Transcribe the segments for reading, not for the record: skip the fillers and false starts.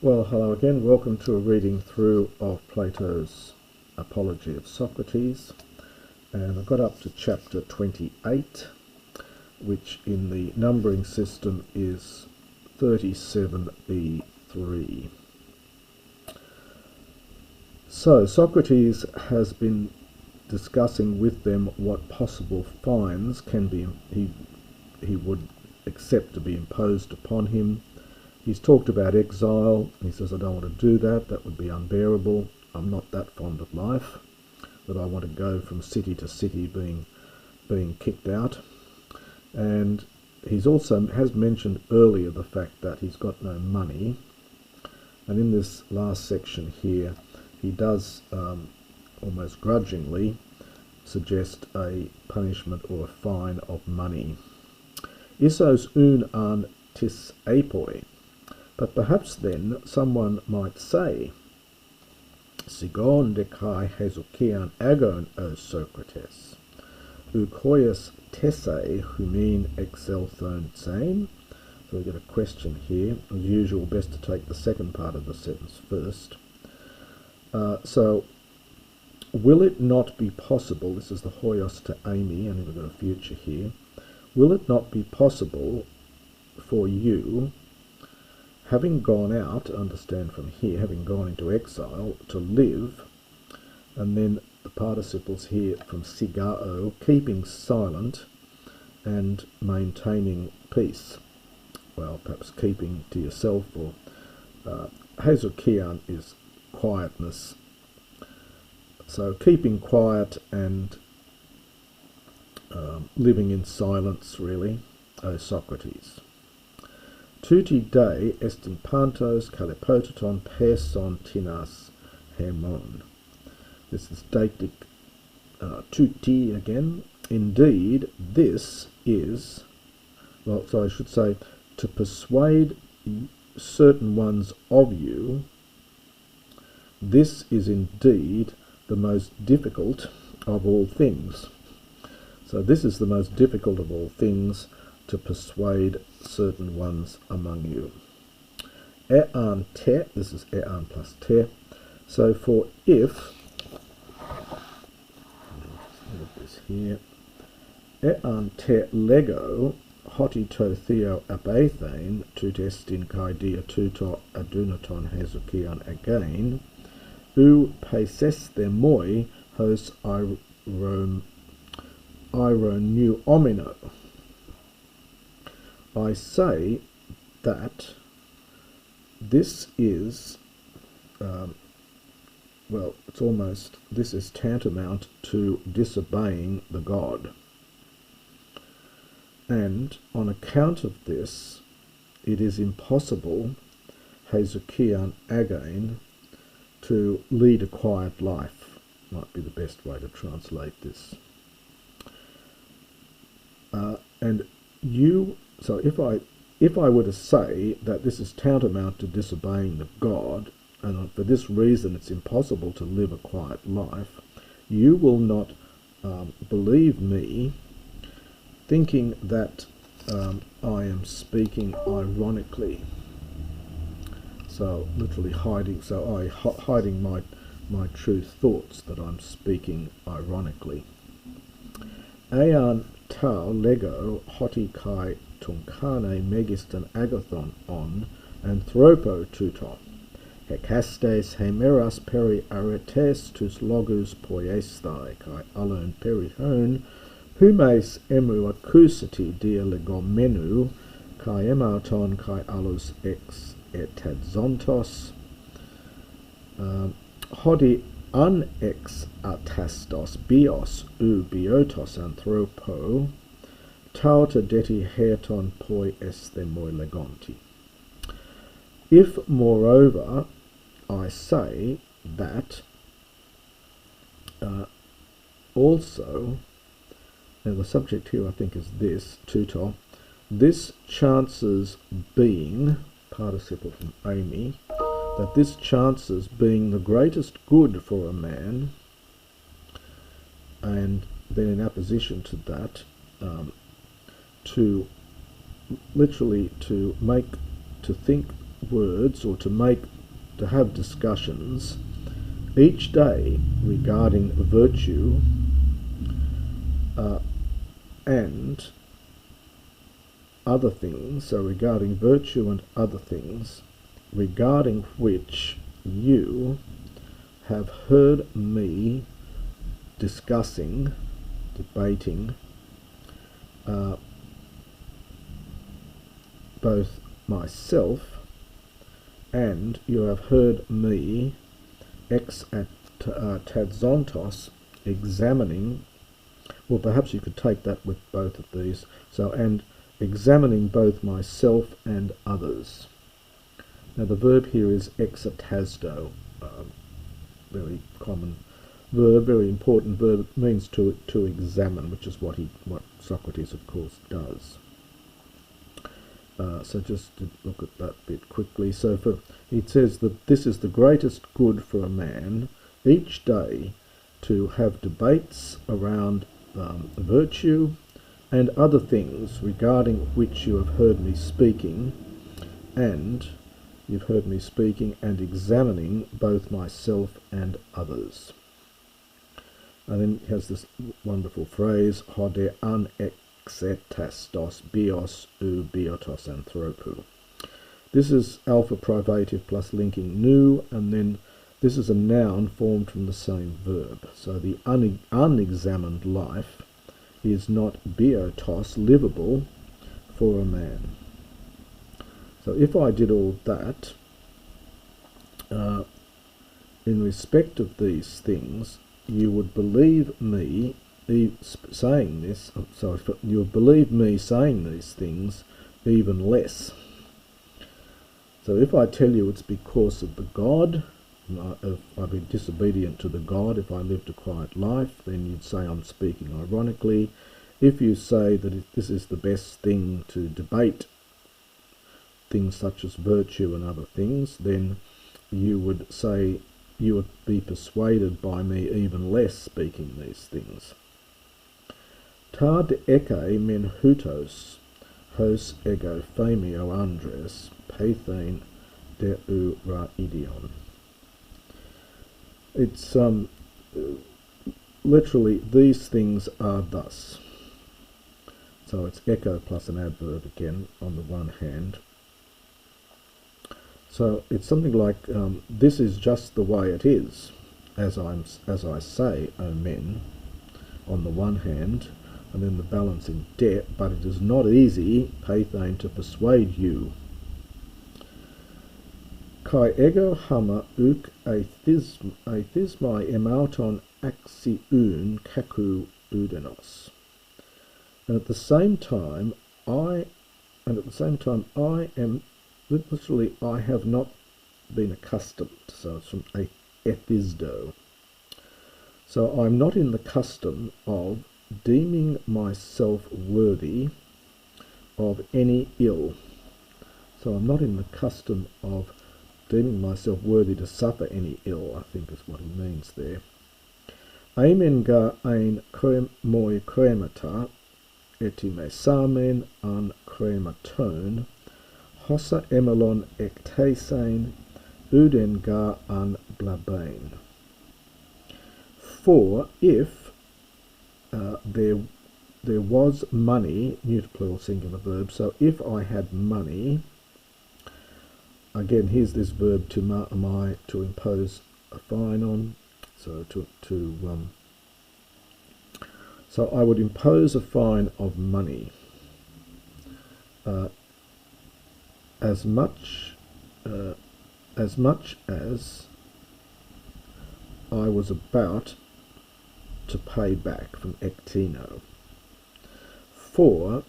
Well, hello again. Welcome to a reading through of Plato's Apology of Socrates. And I've got up to chapter 28, which in the numbering system is 37e3. So Socrates has been discussing with them what possible fines can be he would accept to be imposed upon him. He's talked about exile. He says, I don't want to do that. That would be unbearable. I'm not that fond of life, that I want to go from city to city being kicked out. And he's also has mentioned earlier the fact that he's got no money. And in this last section here, he does almost grudgingly suggest a punishment or a fine of money. Isos un an tis apoi. But perhaps then someone might say, Sigon de kai hesukian agon o Socrates, ukoias tesse humin exelthon same. So we get a question here. As usual, best to take the second part of the sentence first. So, will it not be possible, this is the hoios to Amy, and we've got a future here, will it not be possible for you, having gone out, understand from here, having gone into exile, to live, and then the participles here from sigao, keeping silent and maintaining peace. Well, perhaps keeping to yourself, or hesukian is quietness. So keeping quiet and living in silence, really, O Socrates. Tuti de estin pantos kalepotaton person tinas hemon. This is deictic tuti again. Indeed, this is, well, so I should say, to persuade certain ones of you, this is indeed the most difficult of all things. So this is the most difficult of all things, to persuade certain ones among you. Ean te, this is ean plus te. So for if, this here, ean te lego hoti to theo abathane tu destin kai dia tuto adunaton hesukian again, u paces themoi hos iron new omino. I say that this is, well, it's almost, this is tantamount to disobeying the god. And on account of this, it is impossible, hesukian again, to lead a quiet life. Might be the best way to translate this. And you, so if I were to say that this is tantamount to disobeying the god, and for this reason it's impossible to live a quiet life, you will not believe me, thinking that I am speaking ironically. So literally hiding, hiding my true thoughts, that I'm speaking ironically. Aean tau lego hoti kai tunkane megiston agathon on anthropo tuton. Hekastes hemeras peri aretes tus logus poiesthai kai alon perihon, humes emu acusati dia legomenu, kai emauton kai alus ex etadzontos, hodi unex atastos bios u biotos anthropo, tauta deti heton poi esthemoi legonti. If, moreover, I say that also, now the subject here I think is this, tuto, this chances being, participle from Amy, that this chances being the greatest good for a man, and then in opposition to that, to literally to think words, or to make to have discussions each day regarding virtue and other things, so regarding virtue and other things, regarding which you have heard me discussing, debating, both myself, and you have heard me ex tadzontos examining, well, perhaps you could take that with both of these, so, and examining both myself and others. Now the verb here is exatasdo, very common verb, very important verb. It means to examine, which is what Socrates, of course, does. So just to look at that bit quickly. So it says that this is the greatest good for a man each day to have debates around virtue and other things regarding which you have heard me speaking, and you've heard me speaking and examining both myself and others. And then he has this wonderful phrase, hode an exetastos bios ou biotos anthropu. This is alpha privative plus linking nu, and then this is a noun formed from the same verb. So the unexamined life is not biotos, livable, for a man. So if I did all that, in respect of these things, you would believe me saying this, you would believe me saying these things even less. So if I tell you it's because of the God, if I've been disobedient to the God, if I lived a quiet life, then you'd say I'm speaking ironically. If you say that this is the best thing to debate things such as virtue and other things, then you would say you would be persuaded by me even less speaking these things. Tad eke men hutos, hos ego famio andres, pathane de u ra idion. It's literally, these things are thus. So it's echo plus an adverb again on the one hand. So it's something like, this is just the way it is, as I say, O men, on the one hand, and then the balancing de, but it is not easy, pathane, to persuade you. Kai ego hama uk aithismai emauton axiun kaku udenos. And at the same time I am literally, I have not been accustomed. So it's from ethisdo. So I'm not in the custom of deeming myself worthy of any ill. So I'm not in the custom of deeming myself worthy to suffer any ill, I think is what he means there. Amen ga ein moi cremata, etime samen an crematon, hossa emelon ectasein, uden ga an blabain. For if there was money, neuter plural singular verb, so if I had money, again here's this verb to impose a fine on, so so I would impose a fine of money, as much as I was about to pay back from ectino. For,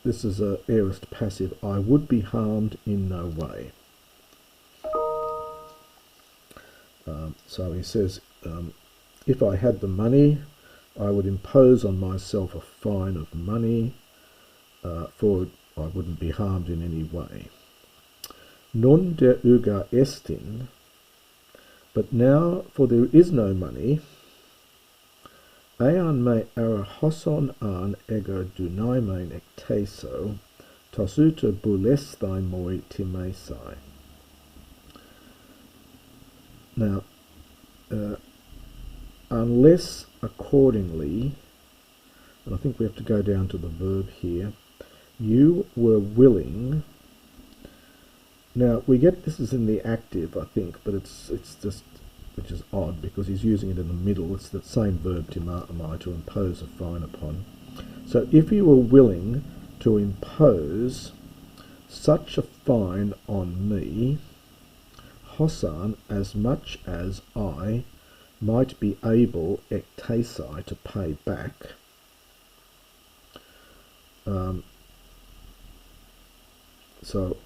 this is a aorist passive, I would be harmed in no way. So he says, if I had the money, I would impose on myself a fine of money, for I wouldn't be harmed in any way. Non de uga estin, but now, for there is no money, ean me arahoson an ego dunaimein ecteso, tosuta bulesthai moi timesai. Now, uh, unless accordingly, and I think we have to go down to the verb here, you were willing. Now we get this is in the active, I think, but it's just, which is odd because he's using it in the middle. It's the same verb timaomai, to impose a fine upon. So if you were willing to impose such a fine on me, Hosan, as much as I might be able ektesai, to pay back. So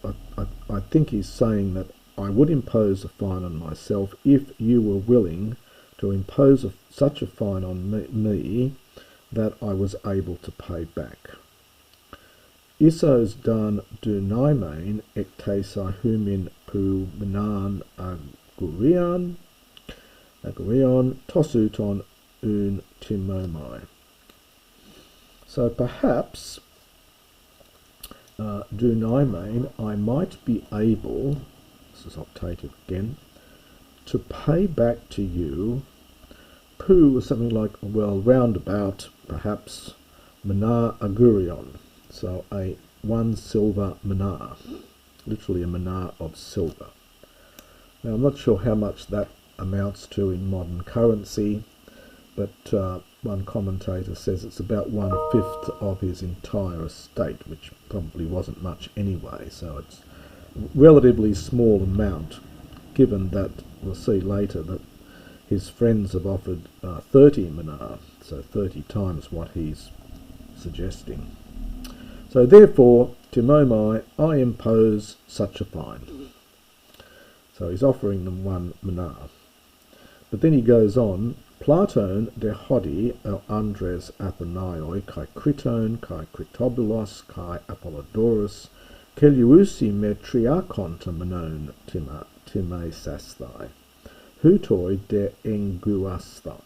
I think he's saying that I would impose a fine on myself if you were willing to impose such a fine on me that I was able to pay back. Isos dan dunaimain ektesai humin pu menan agurion tosuton un timomai. So perhaps dunaimain, I might be able, this is optative again, to pay back to you pu was something like, well, roundabout, perhaps, menar agurion, so a 1 silver menar, literally a menar of silver. Now I'm not sure how much that amounts to in modern currency, but one commentator says it's about 1/5 of his entire estate, which probably wasn't much anyway, so it's a relatively small amount, given that we'll see later that his friends have offered 30 minar, so 30 times what he's suggesting. So therefore, timomai, I impose such a fine. So he's offering them 1 minar. But then he goes on, Platon de hodi el andres athenaioi kai kriton kai kritobulos kai apollodorus keliusi me triakon menon time sasthai hutoi de enguasthai.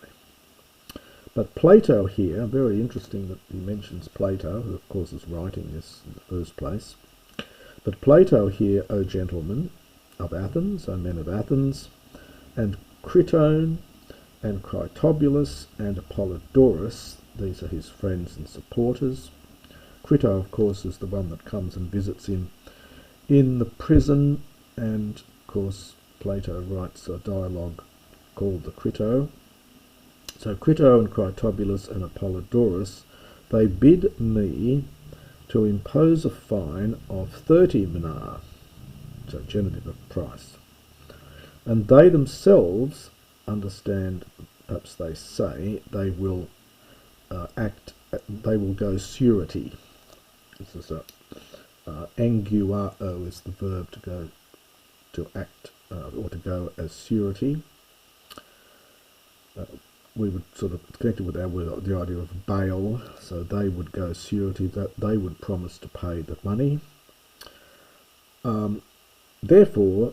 But Plato here, very interesting that he mentions Plato, who of course is writing this in the first place. But Plato here, O gentlemen of Athens, O men of Athens, and Kriton, and Critobulus, and Apollodorus, these are his friends and supporters. Crito, of course, is the one that comes and visits him in the prison, and of course Plato writes a dialogue called the Crito. So Crito and Critobulus and Apollodorus, they bid me to impose a fine of 30 minar, so genitive of price. And they themselves understand, perhaps they say, they will they will go surety. This is enguao is the verb to go, to act, or to go as surety. We would sort of connect it with the idea of bail, so they would go surety, that they would promise to pay the money. Therefore,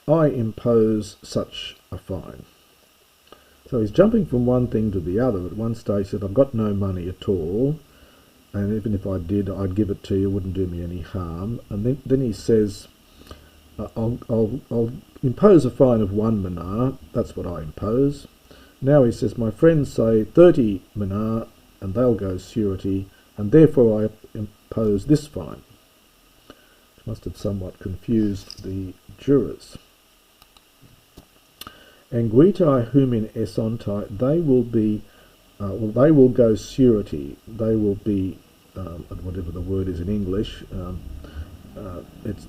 I impose such a fine. So he's jumping from one thing to the other. At one stage he said, I've got no money at all, and even if I did, I'd give it to you, it wouldn't do me any harm. And then he says, I'll impose a fine of 1 minar, that's what I impose. Now he says, my friends say 30 minar, and they'll go surety, and therefore I impose this fine. Which must have somewhat confused the jurors. Anguitai humin esontai, they will be, they will go surety, they will be, whatever the word is in English,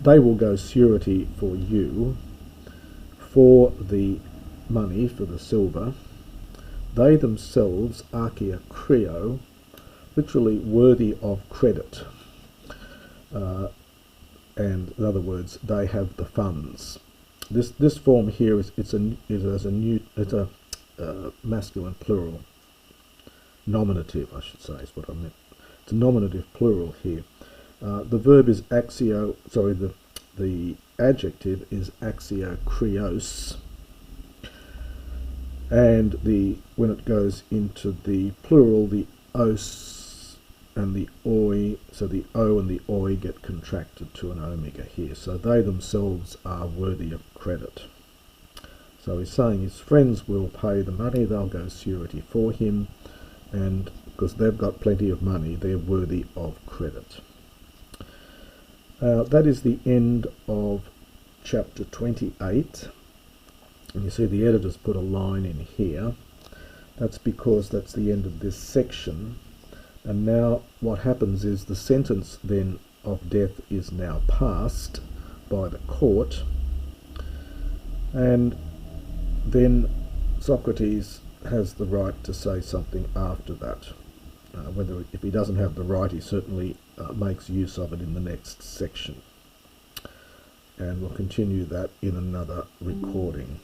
they will go surety for you, for the money, for the silver. They themselves, archia creo, literally worthy of credit. And in other words, they have the funds. This form here is a masculine plural, nominative, I should say, is what I meant. It's a nominative plural here. The verb is axio. Sorry, the adjective is axio creos. And when it goes into the plural, the os and the oi, so the o and the oi get contracted to an omega here. So they themselves are worthy of credit. So he's saying his friends will pay the money, they'll go surety for him, and because they've got plenty of money, they're worthy of credit. That is the end of chapter 28. And you see the editor's put a line in here. That's because that's the end of this section. And now what happens is the sentence then of death is now passed by the court, and then Socrates has the right to say something after that. If he doesn't have the right, he certainly makes use of it in the next section. And we'll continue that in another recording.